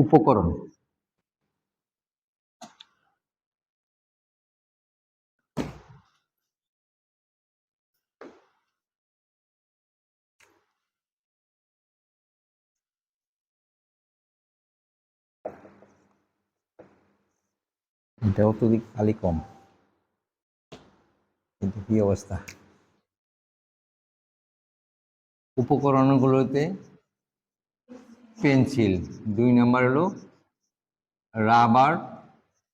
উপকরণ। এটাও তো খালি কম, কিন্তু কি অবস্থা। উপকরণগুলোতে পেন্সিল, 2 নম্বর হলো রাবার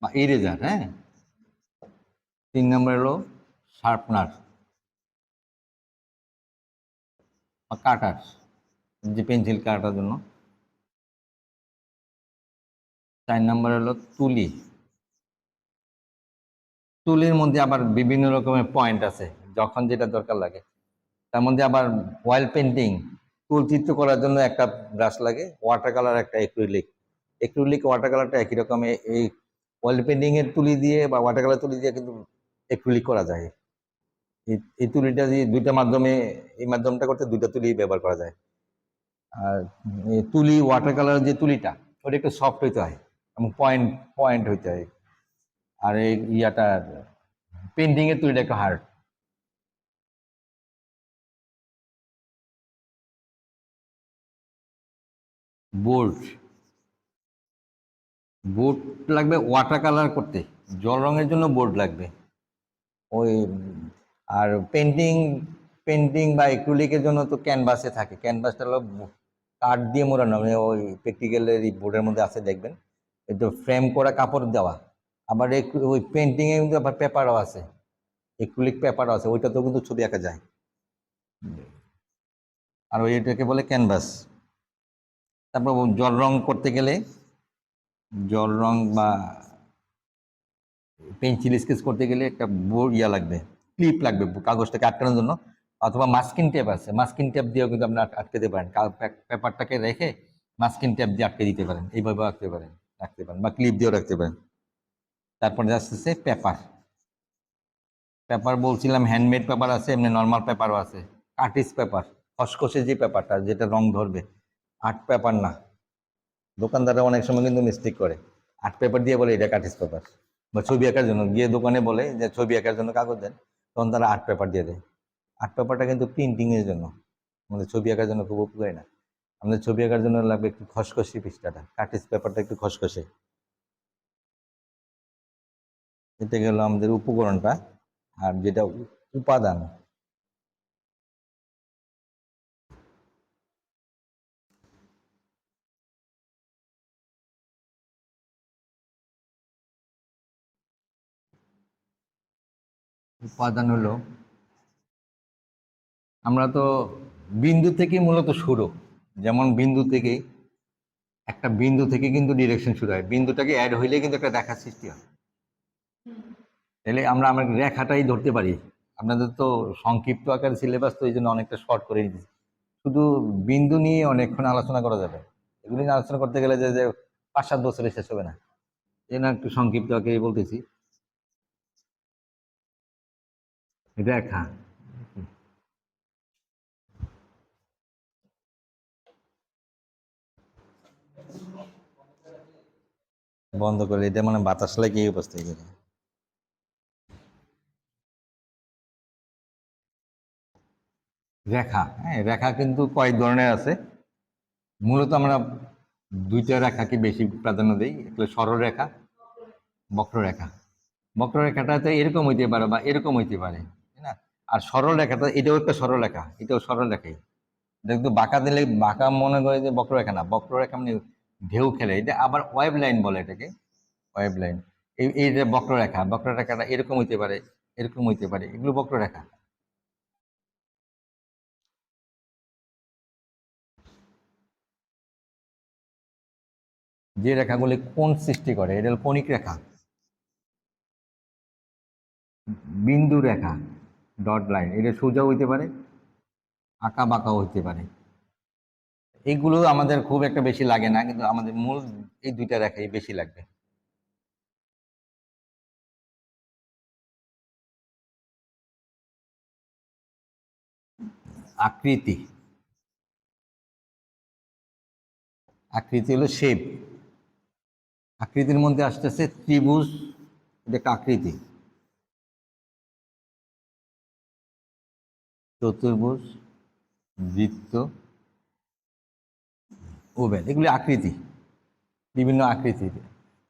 বা ইরেজার, হ্যাঁ, 3 নম্বর হলো শার্পনার বা কাটার, যে পেন্সিল কাটার জন্য। 4 নম্বর হলো তুলি। তুলির মধ্যে আবার বিভিন্ন রকমের পয়েন্ট আছে, যখন যেটা দরকার লাগে। তার মধ্যে আবার অয়েল পেন্টিং, তুলচিত্র করার জন্য একটা ব্রাশ লাগে, ওয়াটার কালার একটা, এক্রিলিক ওয়াটার কালারটা একই রকম। এই অয়েল পেন্টিং এর তুলি দিয়ে বা ওয়াটার কালার তুলি দিয়ে কিন্তু এক্রিলিক করা যায়। এই তুলিটা দিয়ে দুইটা মাধ্যমে, এই মাধ্যমটা করতে দুইটা তুলি ব্যবহার করা যায়। আর তুলি, ওয়াটার কালার যে তুলিটা, ওটা একটু সফট হইতে হয় এবং পয়েন্ট পয়েন্ট হইতে হয়। আর এই ইয়াটার পেন্টিং এর তুলিটা একটু হার্ড। বোল্ড, বোর্ড লাগবে ওয়াটার কালার করতে, জল রঙের জন্য বোর্ড লাগবে। ওই আর পেন্টিং পেন্টিং বা এক্রিলিকের জন্য তো ক্যানভাসে থাকে, ক্যানভাসটা হলো কাঠ দিয়ে মোড়ানো, মানে ওই প্র্যাকটিক্যালের এই বোর্ডের মধ্যে আছে দেখবেন, একটু ফ্রেম করা কাপড় দেওয়া। আবার ওই পেন্টিংয়ে কিন্তু আবার পেপারও আছে, এক্রিলিক পেপারও আছে, ওইটাতেও কিন্তু ছবি আঁকা যায়। আর ওইটাকে বলে ক্যানভাস। তারপর জল রং করতে গেলে, জল রং বা পেন্সিল স্কেচ করতে গেলে একটা বোর্ড লাগবে, ক্লিপ লাগবে কাগজটাকে আটকানোর জন্য, অথবা মাস্কিং টেপ আছে, মাস্কিং টেপ দিয়েও কিন্তু আপনি আটকাতে পারেন, পেপারটাকে রেখে মাস্কিং টেপ দিয়ে আটকে দিতে পারেন, এইভাবে রাখতে পারেন বা ক্লিপ দিয়েও রাখতে পারেন। তারপরে আসতেছে পেপার। পেপার বলছিলাম হ্যান্ডমেড পেপার আছে, এমনি নর্মাল পেপারও আছে। আর্টিস্ট পেপার, খসখসে যে পেপারটা, যেটা রং ধরবে, আর্ট পেপার না। দোকানদাররা অনেক সময় কিন্তু মিস্টেক করে, আর্ট পেপার দিয়ে বলে এটা আর্টিস্ট পেপার। বা ছবি আঁকার জন্য গিয়ে দোকানে বলে যে ছবি আঁকার জন্য কাগজ দেন, তখন তারা আর্ট পেপার দিয়ে দেয়। আর্ট পেপারটা কিন্তু প্রিন্টিং এর জন্য, আমাদের ছবি আঁকার জন্য খুব উপকারী না। আমাদের ছবি আঁকার জন্য লাগবে একটু খসখসে পৃষ্ঠাটা, আর্টিস্ট পেপারটা একটু খসখসে। এটা গেল আমাদের উপকরণটা। আর যেটা উপাদান, উপাদান হলো, আমরা তো বিন্দু থেকে মূলত শুরু, যেমন একটা বিন্দু থেকে কিন্তু ডিরেকশন শুরু হয়, বিন্দুটাকে অ্যাড হইলে কিন্তু একটা রেখা সৃষ্টি হয়। তাহলে আমরা রেখাটাই ধরতে পারি। আপনাদের তো সংক্ষিপ্ত আকার সিলেবাস, তো এই জন্য অনেকটা শর্ট করে দিচ্ছি। শুধু বিন্দু নিয়ে অনেকক্ষণ আলোচনা করা যাবে, এগুলি নিয়ে আলোচনা করতে গেলে যে 5-7 বছরে শেষ হবে না, এই জন্য একটু সংক্ষিপ্ত আকারে বলতেছি। রেখা, বন্ধ করে এটা মানে বাতাস লাগে এই অবস্থায় গেলে। রেখা, হ্যাঁ, রেখা কিন্তু কয়েক ধরনের আছে। মূলত আমরা দুইটা রেখাকে বেশি প্রাধান্য দিই, একটা সরল রেখা, বক্ররেখা। বক্ররেখাটা তো এরকম হইতে পারে বা এরকম হইতে পারে, তাই না? আর সরল রেখাটা, এটাও একটা সরল রেখা, এটাও সরল রেখাই। কিন্তু বাঁকা দিলে, বাঁকা মনে করে যে বক্ররেখা না, বক্ররেখা মানে ঢেউ খেলে, এটা আবার ওয়েভ লাইন বলে এটাকে, ওয়েভ লাইন। এই যে বক্ররেখা, বক্ররেখাটা এরকম হইতে পারে, এরকম হইতে পারে, এগুলো বক্ররেখা। যে রেখাগুলি কোণ সৃষ্টি করে এটা হল কণিক রেখা। বিন্দু রেখা, ডট লাইন, এটা সোজা হইতে পারে, আঁকা বাঁকাও হইতে পারে। এইগুলো আমাদের খুব একটা বেশি লাগে না, কিন্তু আমাদের মূল এই দুইটা রেখাই বেশি লাগবে। আকৃতি, আকৃতি হলো শেপ, আকৃতির মধ্যে আসতেছে ত্রিভুজ, এটা একটা আকৃতি, চতুর্ভুজ, বৃত্ত, ওভেল, এগুলি আকৃতি, বিভিন্ন আকৃতি।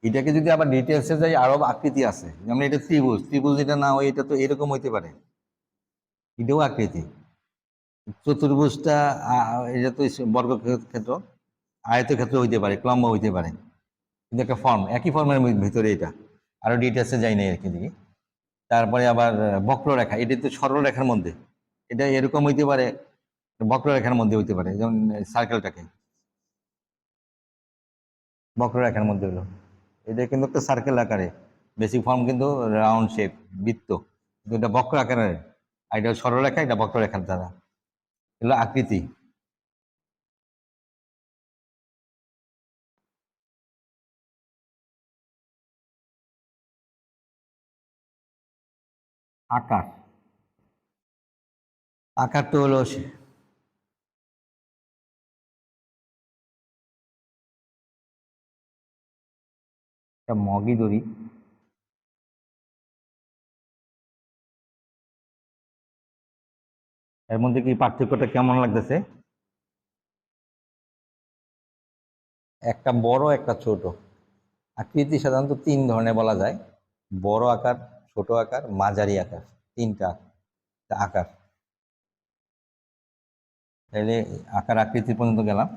এটাকে যদি আবার ডিটেলসে যাই, আরো আকৃতি আছে, যেমন এটা ত্রিভুজ, ত্রিভুজ এটা না হয় এটা তো এরকম হইতে পারে, এটাও আকৃতি। চতুর্ভুজটা এটা তো বর্গক্ষেত্র, আয়তক্ষেত্র হইতে পারে, ক্লম্ব হইতে পারে, কিন্তু একটা ফর্ম, একই ফর্মের ভিতরে এটা, আরো ডিটেলসে যাই নাই আর কি দিকে। তারপরে আবার বক্ররেখা, এটা তো সরলরেখার মধ্যে, এটা এরকম হইতে পারে, বক্ররেখার মধ্যে হইতে পারে, যেমন সার্কেলটাকে বক্ররেখার মধ্যে হলো, এটা কিন্তু একটা সার্কেল আকারে, বেসিক ফর্ম কিন্তু রাউন্ড শেপ, বৃত্ত, কিন্তু এটা বক্র আকারের, আর এটা সরলরেখা, এটা বক্ররেখার দ্বারা, এগুলো আকৃতি। আকার, আকার তো হলো একটা মগই দড়ি, এর মধ্যে কি পার্থক্যটা কেমন লাগতেছে? একটা বড় একটা ছোট। আকৃতি সাধারণত তিন ধরনের বলা যায়: বড় আকার, ছোট আকার, মাঝারি আকার, তিনটা আকার। তাহলে আকার আকৃতি পর্যন্ত গেলাম।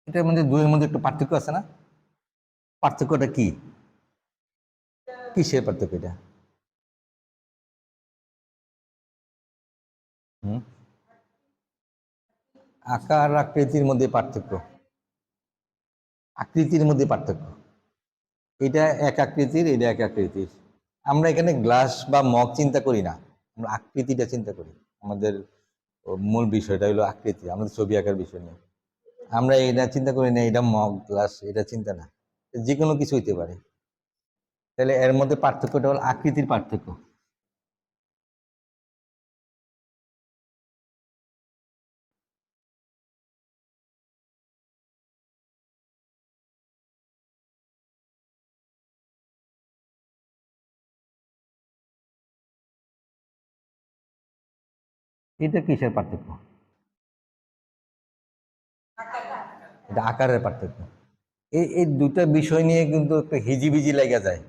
এটার মধ্যে দুইয়ের মধ্যে একটু পার্থক্য আছে না? পার্থক্যটা কি? কিসের পার্থক্য এটা? হুম, আকার আকৃতির মধ্যে পার্থক্য, আকৃতির মধ্যে পার্থক্য। এটা এক আকৃতির, এটা এক আকৃতির। আমরা এখানে গ্লাস বা মগ চিন্তা করি না, আমরা আকৃতিটা চিন্তা করি। আমাদের মূল বিষয়টা হলো আকৃতি, আমাদের ছবি আঁকার বিষয় নিয়ে আমরা এটা চিন্তা করি না, এটা মগ, গ্লাস, এটা চিন্তা না, যে কোনো কিছু হইতে পারে। তাহলে এর মধ্যে পার্থক্যটা হলো আকৃতির পার্থক্য। এটা কিসের পার্থক্য? এটা আকারের পার্থক্য। এই এই দুটা বিষয় নিয়ে কিন্তু একটা হিজিবিজি লেগে যায়,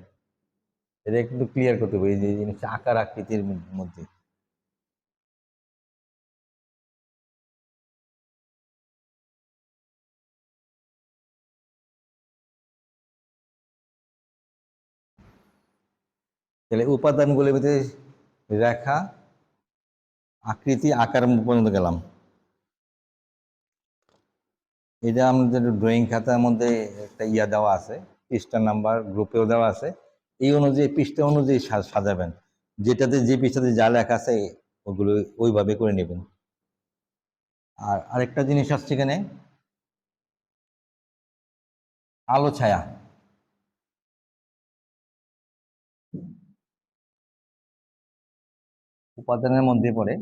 এটা কিন্তু ক্লিয়ার করতে হবে, এই যে জিনিসটা আকার আকৃতির মধ্যে। তাহলে উপাদানগুলোর ভিতরে রেখা, আকৃতি, আকার পর্যন্ত গেলাম। এটা আমাদের ড্রয়িং খাতার মধ্যে একটা ইয়া দেওয়া আছে, পৃষ্ঠা নাম্বার গ্রুপেও দেওয়া আছে, এই অনুযায়ী পৃষ্ঠা অনুযায়ী সাজাবেন, যেটাতে যে পৃষ্ঠাতে যা লেখা আছে ওগুলো ওইভাবে করে নেবেন। আর আরেকটা জিনিস আসছে এখানে, আলো ছায়া। উপাদানের মধ্যে পড়ে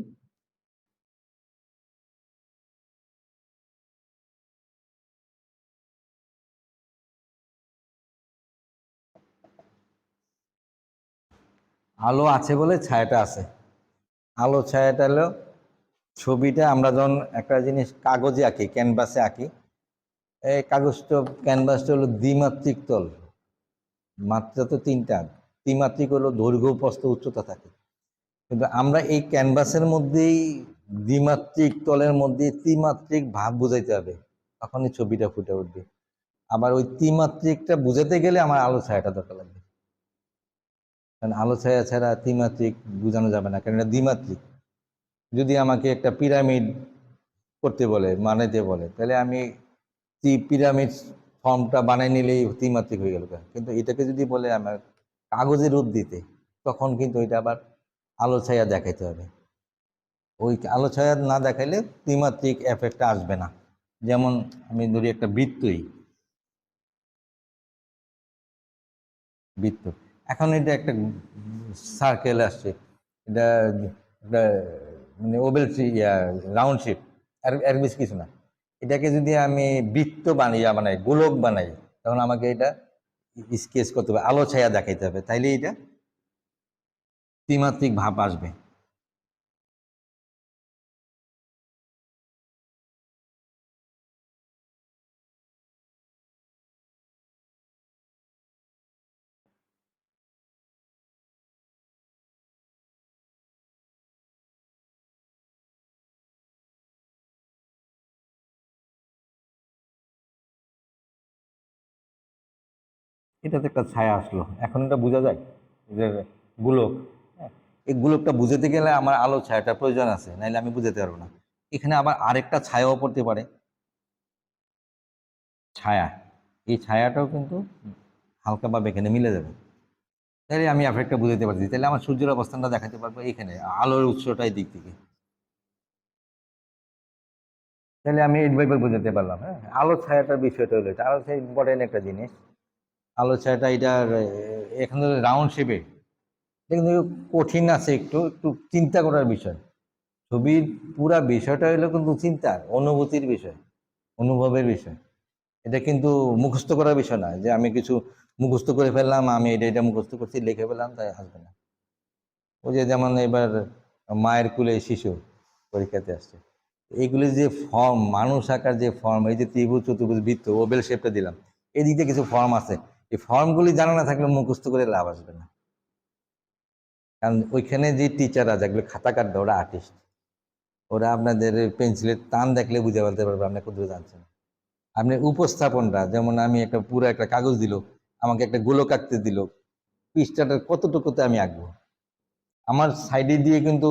আলো আছে বলে ছায়াটা আছে। আলো ছায়াটা হলো, ছবিটা আমরা যখন একটা জিনিস কাগজে আঁকি, ক্যানভাসে আঁকি, এই কাগজটা, ক্যানভাসটা হলো দ্বিমাত্রিক তল, মাত্রা তো তিনটা, ত্রিমাত্রিক হলো দৈর্ঘ্য, প্রস্থ, উচ্চতা থাকে, কিন্তু আমরা এই ক্যানভাসের মধ্যেই দ্বিমাত্রিক তলের মধ্যে ত্রিমাত্রিক ভাব বুঝাইতে হবে, তখনই ছবিটা ফুটে উঠবে। আবার ওই ত্রিমাত্রিকটা বুঝাতে গেলে আমার আলো ছায়াটা দরকার লাগবে, কারণ আলো ছায়া ছাড়া ত্রিমাত্রিক বোঝানো যাবে না, কারণ এটা দ্বিমাত্রিক। যদি আমাকে একটা পিরামিড করতে বলে, বানাইতে বলে, তাহলে আমি পিরামিড ফর্মটা বানাই নিলেই ত্রিমাত্রিক হয়ে গেল, কিন্তু এটাকে যদি বলে আমার কাগজে রূপ দিতে, তখন কিন্তু এটা আবার আলো ছায়া দেখাইতে হবে। ওই আলো ছায়া না দেখাইলে ত্রিমাত্রিক এফেক্টটা আসবে না। যেমন আমি ধরি একটা বৃত্ত, এখন এটা একটা সার্কেল আসছে, এটা একটা মানে ওভেল রাউন্ড শেপ, এর বেশি কিছু না। এটাকে যদি আমি বৃত্ত বানাই গোলক বানাই, তখন আমাকে এটা স্কেচ করতে হবে, আলো ছায়া দেখাইতে হবে, তাইলে এটা ত্রিমাত্রিক ভাব আসবে। এটাতে একটা ছায়া আসলো, এখন এটা বোঝা যায় যে গোলক। হ্যাঁ, এই গোলকটা বুঝাতে গেলে আমার আলো ছায়াটা প্রয়োজন আছে, নাইলে আমি বুঝাতে পারবো না। এখানে আবার আরেকটা ছায়াও পড়তে পারে, ছায়া। এই ছায়াটাও কিন্তু হালকাভাবে এখানে মিলে যাবে, তাহলে আমি এফেক্টটা বুঝাতে পারছি, তাহলে আমার সূর্যের অবস্থানটা দেখাতে পারবো এখানে আলোর উৎসটাই দিক থেকে, তাহলে আমি এইভাবে বুঝাতে পারলাম। হ্যাঁ, আলো ছায়াটার বিষয়টা হলো এটা, আলো ছায়া ইম্পর্টেন্ট একটা জিনিস। আলো ছায়াটা এটার এখানে রাউন্ড শেপে, কিন্তু কঠিন আছে, একটু একটু চিন্তা করার বিষয়। ছবির পুরা বিষয়টা হলো কিন্তু চিন্তার, অনুভূতির বিষয়, অনুভবের বিষয়। এটা কিন্তু মুখস্থ করার বিষয় না, যে আমি কিছু মুখস্থ করে ফেললাম, আমি এটা মুখস্থ করছি, লিখে ফেললাম, তাই আসবে না। ওই যে যেমন এবার মায়ের কুলে শিশু পরীক্ষাতে আসছে, এইগুলি যে ফর্ম, মানুষ আকার যে ফর্ম, এই যে ত্রিভুজ, চতুর্ভুজ, বৃত্ত, ওবেল শেপটা দিলাম, এদিক দিয়ে কিছু ফর্ম আছে, এই ফর্মগুলি জানা না থাকলে মুখস্থ করে লাভ আসবে না। কারণ ওইখানে যে টিচাররা যেগুলো খাতা কাটবে, ওরা আর্টিস্ট, ওরা আপনাদের পেন্সিলের টান দেখলে বুঝে বলতে পারবে আপনি কত জানছেন। আপনি উপস্থাপনটা, যেমন আমি একটা পুরো একটা কাগজ দিল, আমাকে একটা গোলক আঁকতে দিল, পৃষ্ঠাটার কতটুকুতে আমি আঁকবো, আমার সাইডে দিয়ে কিন্তু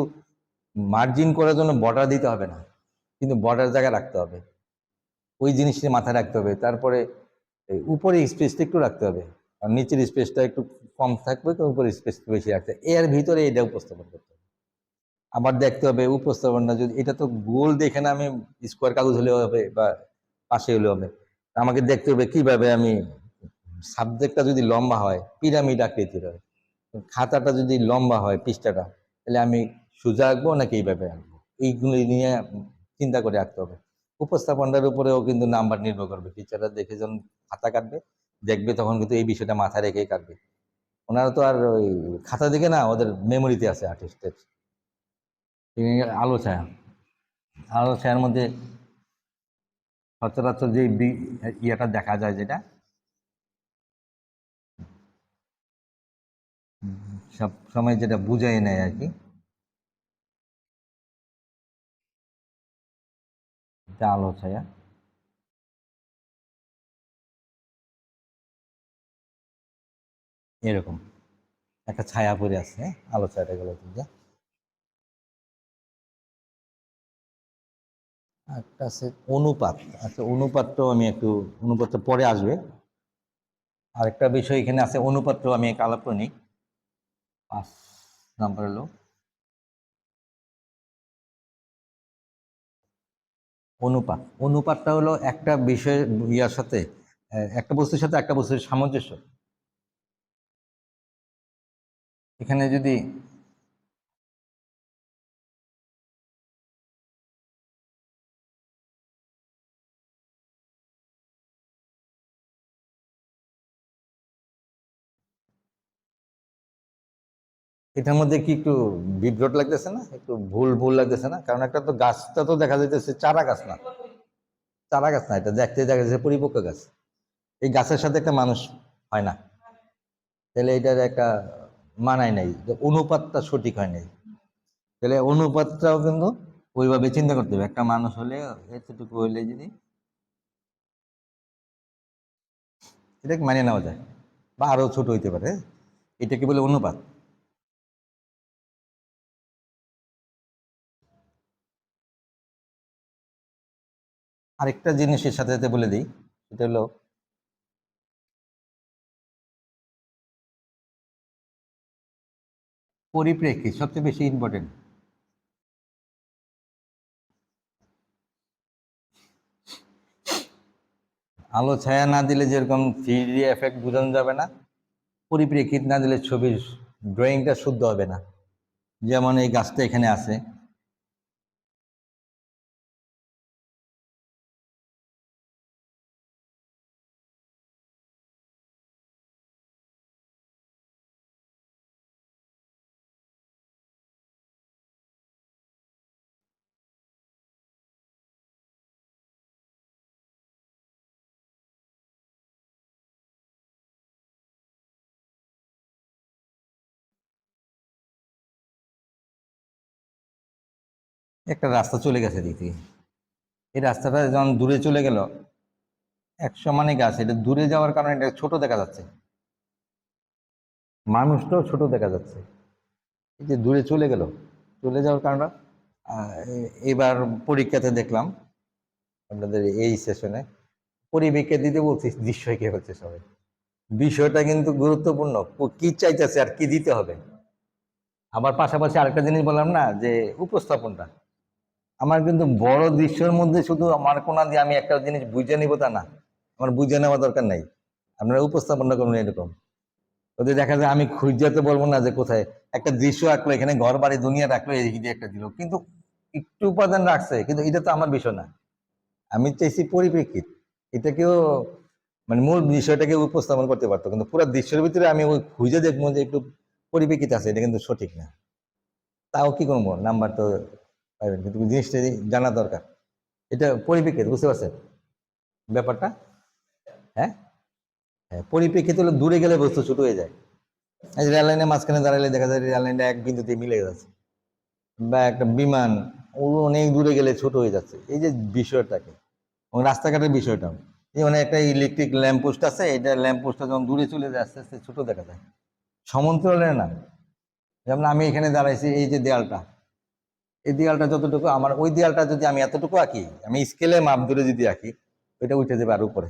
মার্জিন করার জন্য বর্ডার দিতে হবে না, কিন্তু বর্ডার জায়গায় রাখতে হবে, ওই জিনিসটা মাথায় রাখতে হবে। তারপরে উপরে স্পেসটা একটু রাখতে হবে, আর নিচের স্পেসটা একটু কম থাকবে, তো উপরে স্পেস বেশি রাখতে হবে, এর ভিতরে এটা উপস্থাপন করতে হবে। আবার দেখতে হবে উপস্থাপনটা, যদি এটা তো গোল দেখে না, আমি স্কোয়ার কাগজ হলেও হবে বা পাশে হলেও হবে, আমাকে দেখতে হবে কিভাবে আমি, সাবজেক্টটা যদি লম্বা হয় পিরামিড আকৃতির হয়, খাতাটা যদি লম্বা হয় পৃষ্ঠাটা, তাহলে আমি সোজা আঁকবো নাকি এইভাবে আঁকবো, এইগুলো নিয়ে চিন্তা করে আঁকতে হবে। উপস্থাপনটার উপরেও কিন্তু নাম্বার নির্ভর করবে, টিচাররা দেখে যখন খাতা কাটবে, দেখবে তখন কিন্তু এই বিষয়টা মাথায় রেখেই কাটবে। ওনারা তো আর ওই খাতা দেখে না, ওদের মেমোরিতে আছে আর্টিস্টের। আলো ছায়া, আলো ছায়ার মধ্যে সচরাচর যে ইয়েটা দেখা যায়, যেটা সব সময় যেটা বুঝাই নেয় আর কি, এটা আলো ছায়া। এরকম একটা ছায়া পড়ে আছে, হ্যাঁ, আলো ছায়াটা গেল। একটা আছে অনুপাত। আচ্ছা, অনুপাতটাও আমি একটু, অনুপাতটা পরে আসবে। আরেকটা বিষয় এখানে আছে, অনুপাতটাও আমি এক আলাপ করে নিই। 5 নাম্বার হলো অনুপাত। অনুপাতটা হলো একটা বিষয় ইয়ার সাথে, একটা বস্তুর সাথে একটা বস্তুর সামঞ্জস্য। এখানে যদি এটার মধ্যে কি একটু বিভ্রট লাগতেছে না, একটু ভুল ভুল লাগতেছে না? কারণ একটা তো গাছটা তো দেখা যাইতেছে চারা গাছ না, চারা গাছ না, এটা দেখতে দেখা যাচ্ছে পরিপক্ক গাছ। এই গাছের সাথে একটা মানুষ হয় না, তাহলে এটার একটা মানায় নাই, অনুপাতটা সঠিক হয় নাই। তাহলে অনুপাতটাও কিন্তু ওইভাবে চিন্তা করতে হবে, একটা মানুষ হলে এতটুকু হইলে যদি এটাকে মানিয়ে নেওয়া যায়, বা আরো ছোট হইতে পারে, এটা কি বলে অনুপাত। আরেকটা জিনিসের সাথে সাথে বলে দিই, সেটা হলো পরিপ্রেক্ষিত, সবচেয়ে বেশি ইম্পর্টেন্ট। আলো ছায়া না দিলে যেরকম 3D এফেক্ট বোঝানো যাবে না, পরিপ্রেক্ষিত না দিলে ছবির ড্রয়িংটা শুদ্ধ হবে না। যেমন এই গাছটা এখানে আছে, একটা রাস্তা চলে গেছে দিক থেকে। এই রাস্তাটা যখন দূরে চলে গেল, এক সমানে গাছ, এটা দূরে যাওয়ার কারণে এটা ছোট দেখা যাচ্ছে, মানুষটাও ছোট দেখা যাচ্ছে। এই যে দূরে চলে গেল, চলে যাওয়ার কারণে এবার পরীক্ষাতে দেখলাম আপনাদের এই সেশনে পরিবেশকে দিতে বলছি, দৃশ্য কে হচ্ছে সবাই। বিষয়টা কিন্তু গুরুত্বপূর্ণ, কি চাইতেছে আর কি দিতে হবে। আবার পাশাপাশি আরেকটা জিনিস বললাম না, যে উপস্থাপনটা আমার কিন্তু বড় দৃশ্যের মধ্যে শুধু আমার কোনা দিয়ে আমি একটা জিনিস বুঝে নিব তা না, আমার বুঝে নেওয়া দরকার নাই। আপনারা উপস্থাপনটা করুন এরকম, ওদের দেখা যায় আমি খুঁজতে বলবো না যে কোথায় একটা দৃশ্য আঁকলো, এখানে ঘর বাড়ি দুনিয়া রাখলো, এদিকে দিয়ে একটা দিল, কিন্তু একটু উপাদান রাখছে, কিন্তু এটা তো আমার বিষয় না। আমি চাইছি পরিপ্রেক্ষিত, এটাকেও মানে মূল বিষয়টাকে উপস্থাপন করতে পারতো, কিন্তু পুরো দৃশ্যের ভিতরে আমি ওই খুঁজে দেখবো যে একটু পরিপ্রেক্ষিত আছে, এটা কিন্তু সঠিক না। তাও কি করবো, নাম্বার তো পাইবেন, কিন্তু জিনিসটা জানা দরকার। এটা পরিপ্রেক্ষিত, বুঝতে পারছেন ব্যাপারটা? হ্যাঁ, হ্যাঁ, পরিপ্রেক্ষিত হলে দূরে গেলে বস্তু ছোট হয়ে যায়। এই রেল লাইনের মাঝখানে দাঁড়ালে দেখা যায় রেল লাইনটা এক বিন্দুতে মিলে যাচ্ছে, বা একটা বিমান ও অনেক দূরে গেলে ছোট হয়ে যাচ্ছে। এই যে বিষয়টাকে, এবং রাস্তাঘাটের বিষয়টাও, যেমন একটা ইলেকট্রিক ল্যাম্প পোস্ট আছে, এটা ল্যাম্প পোস্টটা যখন দূরে চলে যায় আস্তে আস্তে ছোট দেখা যায়। সমান্তরালের না, যেমন আমি এখানে দাঁড়াইছি, এই যে দেয়ালটা, এই দেয়ালটা যতটুকু আমার, ওই দেয়ালটা যদি আমি এতটুকু আঁকি, আমি স্কেলে মাপ ধরে যদি আঁকি, ওইটা উঠে যাবে আর উপরে।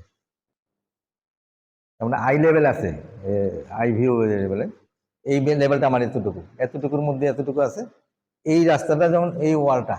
যেমন আই লেভেল আছে, আই ভিউ লেভেলে, এই লেভেলটা আমার এতটুকু, এতটুকুর মধ্যে এতটুকু আছে। এই রাস্তাটা যেমন, এই ওয়ালটা